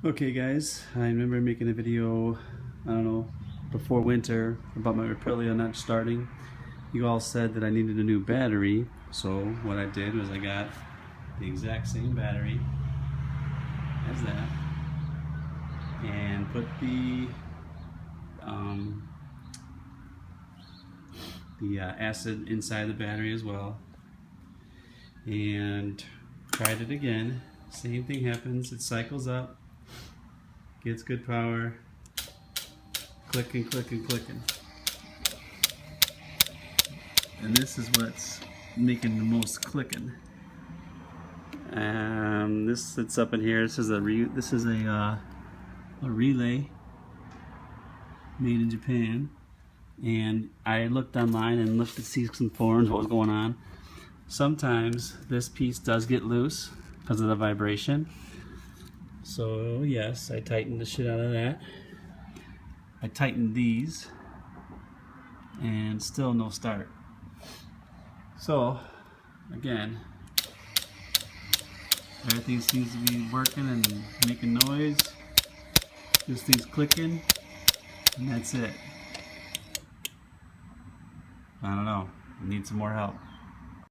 Okay guys, I remember making a video, I don't know, before winter about my Aprilia not starting. You all said that I needed a new battery, so what I did was I got the exact same battery as that and put the acid inside the battery as well and tried it again. Same thing happens, it cycles up, gets good power, clicking, clicking, clicking. And this is what's making the most clicking. This sits up in here. This is a relay made in Japan. And I looked online and looked to see some forums, what was going on. Sometimes this piece does get loose because of the vibration. So yes, I tightened the shit out of that. I tightened these and still no start. So again, everything seems to be working and making noise. This thing's clicking and that's it. I don't know, I need some more help.